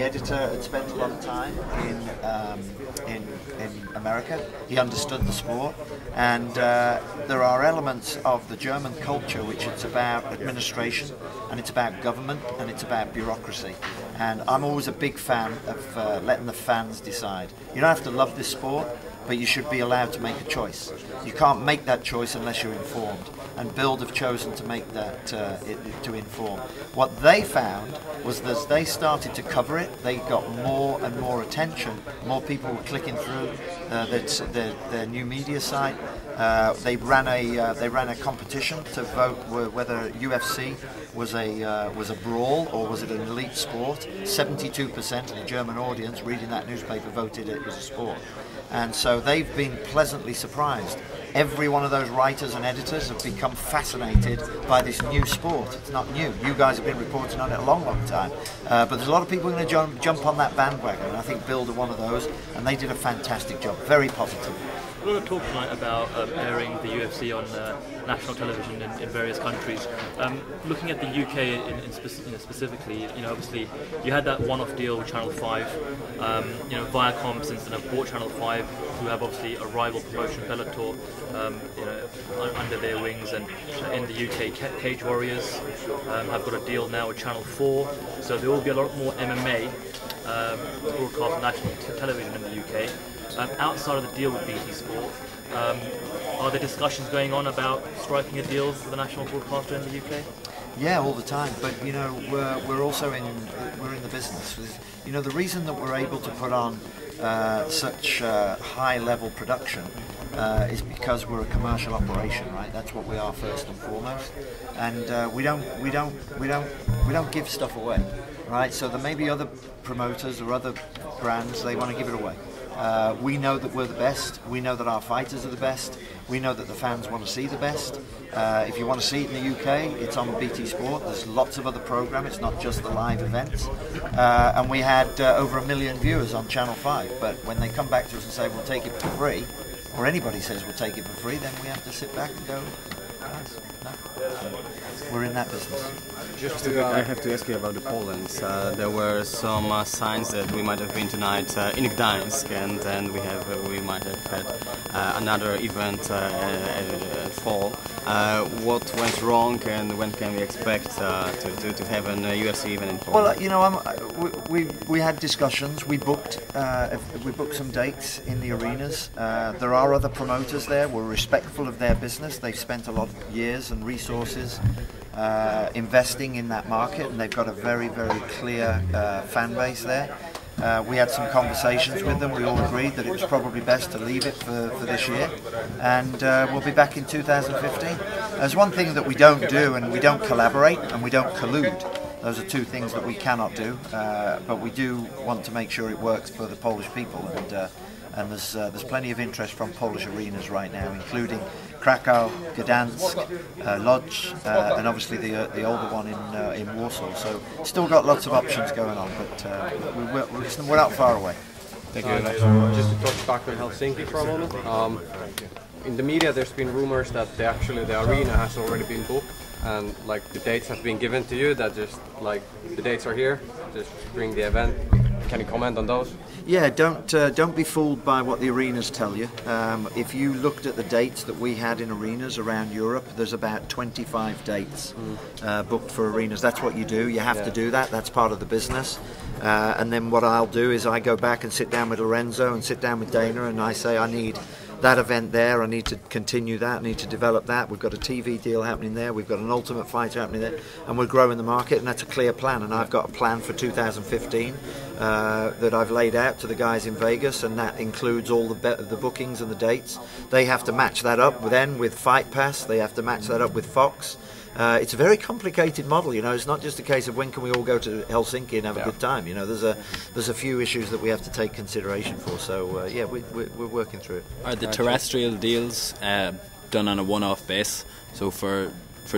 editor had spent a lot of time in America. He understood the sport, and there are elements of the German culture which it's about administration, and it's about government, and it's about bureaucracy. And I'm always a big fan of letting the fans decide. You don't have to love this sport, but you should be allowed to make a choice. You can't make that choice unless you're informed. And Build have chosen to make that to inform. What they found was that as they started to cover it, they got more and more attention. More people were clicking through their new media site. They ran a competition to vote whether UFC was a brawl or was it an elite sport. 72% of the German audience reading that newspaper voted it was a sport. And so they've been pleasantly surprised. Every one of those writers and editors have become fascinated by this new sport. It's not new. You guys have been reporting on it a long, long time. But there's a lot of people going to jump on that bandwagon, and I think Build are one of those, and they did a fantastic job. Very positive. We're going to talk tonight about airing the UFC on national television in various countries. Looking at the UK specifically, obviously you had that one-off deal with Channel 5. Viacom since then have bought Channel 5, who have obviously a rival promotion, Bellator, under their wings, and in the UK, Cage Warriors have got a deal now with Channel 4. So there will be a lot more MMA broadcast on national television in the UK. Outside of the deal with BT Sport, are there discussions going on about striking a deal with a national broadcaster in the UK? Yeah, all the time. But we're also in the business. The reason that we're able to put on such high-level production is because we're a commercial operation, right? That's what we are first and foremost. And we don't give stuff away, right? So there may be other promoters or other brands, they want to give it away. We know that we're the best. We know that our fighters are the best. We know that the fans want to see the best. If you want to see it in the UK, it's on BT Sport. There's lots of other programmes. It's not just the live events. And we had over 1 million viewers on Channel 5. But when they come back to us and say we'll take it for free, or anybody says we'll take it for free, then we have to sit back and go, guys, no. We're in that business. I have to ask you about the Poland. There were some signs that we might have been tonight in Gdańsk, and then we might have had another event fall. What went wrong, and when can we expect to have an UFC event in Poland? Well, we had discussions. We booked some dates in the arenas. There are other promoters there. We're respectful of their business. They've spent a lot of years and resources investing in that market, and they've got a very, very clear fan base there. We had some conversations with them. We all agreed that it was probably best to leave it for this year, and we'll be back in 2015. There's one thing that we don't do, and we don't collaborate, and we don't collude. Those are two things that we cannot do, but we do want to make sure it works for the Polish people, and there's plenty of interest from Polish arenas right now, including Krakow, Gdansk, Lodz, and obviously the older one in Warsaw. So still got lots of options going on, but we're not far away. Thank you. Just to touch back on Helsinki for a moment. In the media, there's been rumors that the arena has already been booked, and the dates have been given to you. That just the dates are here. Just bring the event. Can you comment on those? Yeah, don't be fooled by what the arenas tell you. If you looked at the dates that we had in arenas around Europe, there's about 25 dates booked for arenas. That's what you do. You have to do that. That's part of the business. And then what I'll do is I go back and sit down with Lorenzo and sit down with Dana, and I say I need that event there, I need to continue that, I need to develop that. We've got a TV deal happening there, we've got an Ultimate Fighter happening there, and we're growing the market, and that's a clear plan. And I've got a plan for 2015 that I've laid out to the guys in Vegas, and that includes all the bookings and the dates. They have to match that up with Fight Pass, they have to match that up with Fox. It's a very complicated model, It's not just a case of when can we all go to Helsinki and have a good time. There's a few issues that we have to take consideration for. So yeah, we're working through it. Are the terrestrial deals done on a one-off base? So for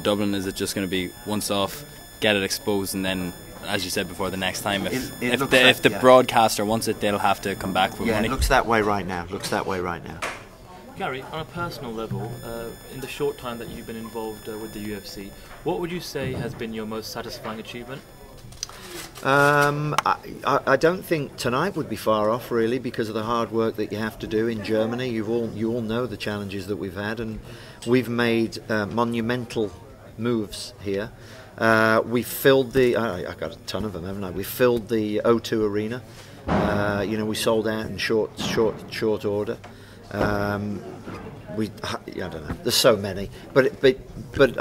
Dublin, is it just going to be once off, get it exposed, and then, as you said before, the next time, if the broadcaster wants it, they'll have to come back with money? It looks that way right now. Garry, on a personal level, in the short time that you've been involved with the UFC, what would you say has been your most satisfying achievement? I don't think tonight would be far off, really, because of the hard work that you have to do in Germany. You all know the challenges that we've had, and we've made monumental moves here. We filled the. I got a ton of them, haven't I? We filled the O2 Arena. We sold out in short order. I don't know. There's so many, but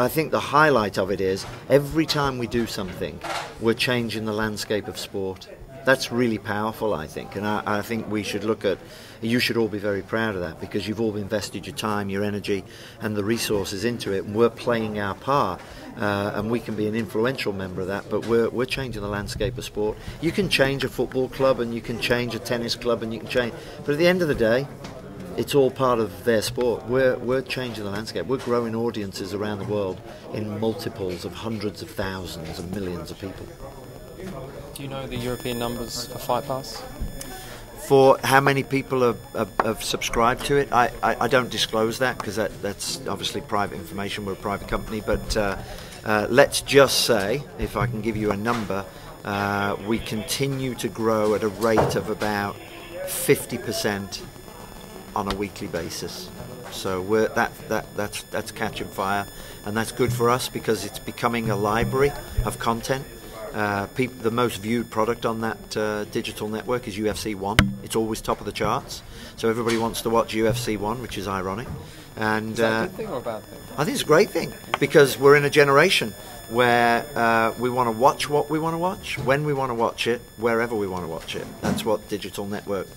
I think the highlight of it is every time we do something, we're changing the landscape of sport. That's really powerful, I think, and I think we should look at. You should all be very proud of that, because you've all invested your time, your energy, and the resources into it, and we're playing our part. And we can be an influential member of that, but we're changing the landscape of sport. You can change a football club, and you can change a tennis club, and you can change, but at the end of the day, it's all part of their sport. We're changing the landscape. We're growing audiences around the world in multiples of hundreds of thousands and millions of people. Do you know the European numbers for Fight Pass? For how many people have subscribed to it, I don't disclose that, because that's obviously private information. We're a private company, but let's just say, if I can give you a number, we continue to grow at a rate of about 50% on a weekly basis. So that's catching fire, and that's good for us because it's becoming a library of content. The most viewed product on that digital network is UFC 1. It's always top of the charts, so everybody wants to watch UFC 1, which is ironic. And is that a good thing or a bad thing? I think it's a great thing, because we're in a generation where we want to watch what we want to watch, when we want to watch it, wherever we want to watch it. That's what digital network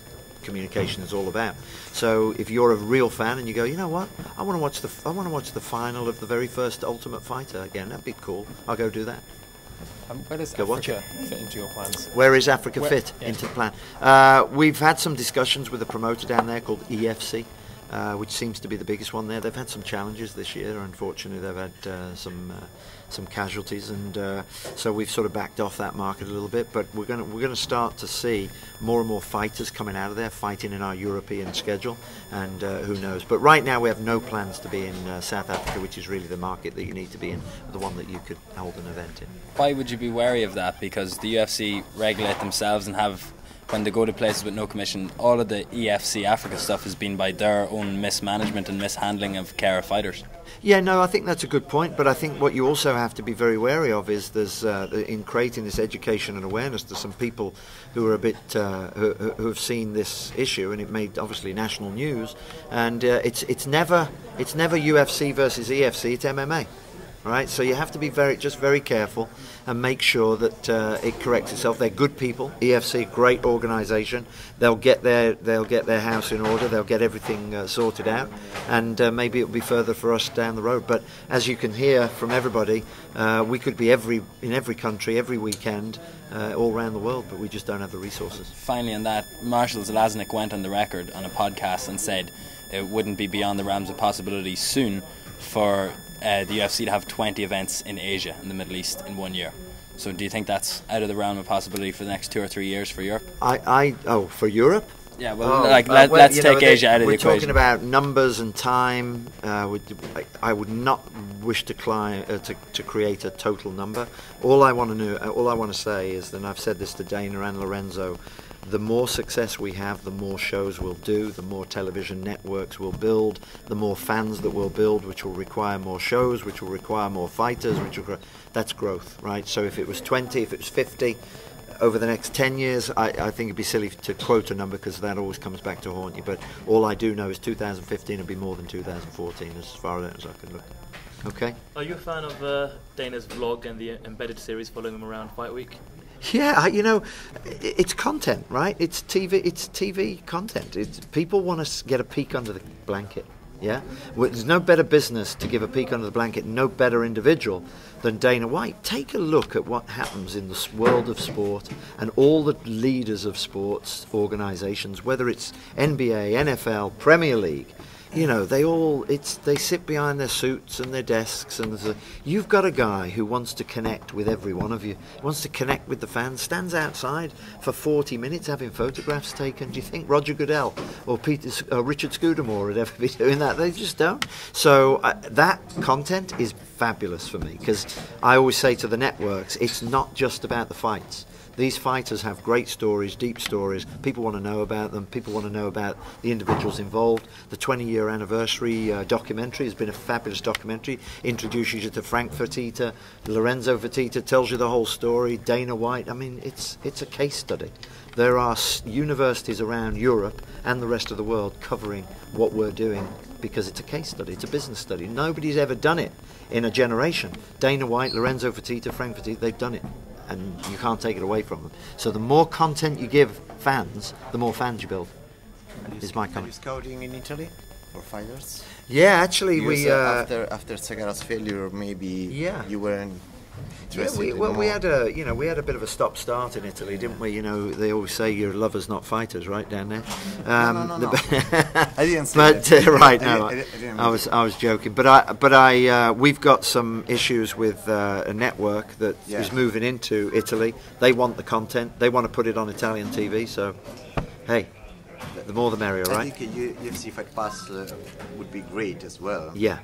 communication is all about. So if you're a real fan and you go, you know what, I want to watch the final of the very first Ultimate Fighter again, that'd be cool, I'll go do that. Where does Africa fit into your plans? Where is Africa fit into the plan? We've had some discussions with a promoter down there called EFC, which seems to be the biggest one there. They've had some challenges this year. Unfortunately, they've had some casualties, and so we've sort of backed off that market a little bit. But we're going to start to see more and more fighters coming out of there, fighting in our European schedule, and who knows. But right now, we have no plans to be in South Africa, which is really the market that you need to be in, the one that you could hold an event in. Why would you be wary of that? Because the UFC regulate themselves and have, when they go to places with no commission, all of the EFC Africa stuff has been by their own mismanagement and mishandling of care of fighters. Yeah, no, I think that's a good point, but I think what you also have to be very wary of is there's in creating this education and awareness, there's some people who are a bit who have seen this issue, and it made obviously national news, and it's never UFC versus EFC, it's MMA. Right, so you have to be very careful and make sure that it corrects itself. They're good people. EFC, great organisation. They'll get their house in order. They'll get everything sorted out, and maybe it'll be further for us down the road. But as you can hear from everybody, we could be in every country, every weekend, all around the world, but we just don't have the resources. Finally, on that, Marshall Zelaznik went on the record on a podcast and said it wouldn't be beyond the realms of possibility soon for the UFC to have 20 events in Asia and the Middle East in 1 year. So do you think that's out of the realm of possibility for the next 2 or 3 years for Europe? For Europe? Yeah, well, let's take Asia out of the equation. We're talking about numbers and time. I would not wish to create a total number. All I want to say is, and I've said this to Dana and Lorenzo, the more success we have, the more shows we'll do, the more television networks we'll build, the more fans that we'll build, which will require more shows, which will require more fighters, that's growth, right? So if it was 20, if it was 50, over the next 10 years, I think it'd be silly to quote a number, because that always comes back to haunt you. But all I do know is 2015 will be more than 2014, as far as I can look. Okay? Are you a fan of Dana's vlog and the embedded series following him around Fight Week? Yeah, it's content, right? It's TV content. People want to get a peek under the blanket. Yeah, well, there's no better business to give a peek under the blanket, no better individual than Dana White. Take a look at what happens in the world of sport, and all the leaders of sports organisations, whether it's NBA, NFL, Premier League. They sit behind their suits and their desks, and you've got a guy who wants to connect with every one of you, wants to connect with the fans, stands outside for 40 minutes having photographs taken. Do you think Roger Goodell or Richard Scudamore would ever be doing that? They just don't. So that content is fabulous for me, because I always say to the networks, it's not just about the fights. These fighters have great stories, deep stories. People want to know about them. People want to know about the individuals involved. The 20-year anniversary documentary has been a fabulous documentary. Introduces you to Frank Fertitta, Lorenzo Fertitta, tells you the whole story. Dana White. I mean, it's a case study. There are universities around Europe and the rest of the world covering what we're doing because it's a case study, it's a business study. Nobody's ever done it in a generation. Dana White, Lorenzo Fertitta, Frank Fertitta, they've done it, and you can't take it away from them. So the more content you give fans, the more fans you build, is my comment. Are you scouting in Italy for fighters? Yeah, actually after Segara's failure, maybe you weren't. Yeah, we had a bit of a stop-start in Italy, didn't we? You know, they always say you're lovers, not fighters, right down there. No. I didn't say that. Right, no, I was joking. But we've got some issues with a network that is moving into Italy. They want the content. They want to put it on Italian TV. So, hey, the more the merrier, right? I think UFC Fight Pass would be great as well. Yeah.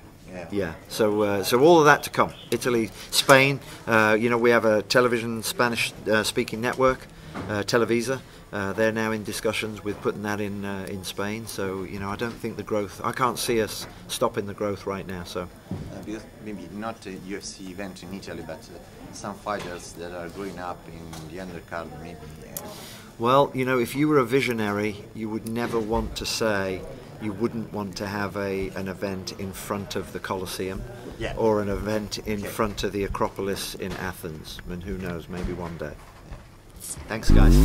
So all of that to come. Italy, Spain. We have a television Spanish-speaking network, Televisa. They're now in discussions with putting that in Spain. So I don't think the growth. I can't see us stopping the growth right now. So maybe not a UFC event in Italy, but some fighters that are growing up in the undercard, maybe. Well, if you were a visionary, you would never want to say. You wouldn't want to have an event in front of the Colosseum or an event in front of the Acropolis in Athens. And who knows, maybe one day. Thanks, guys.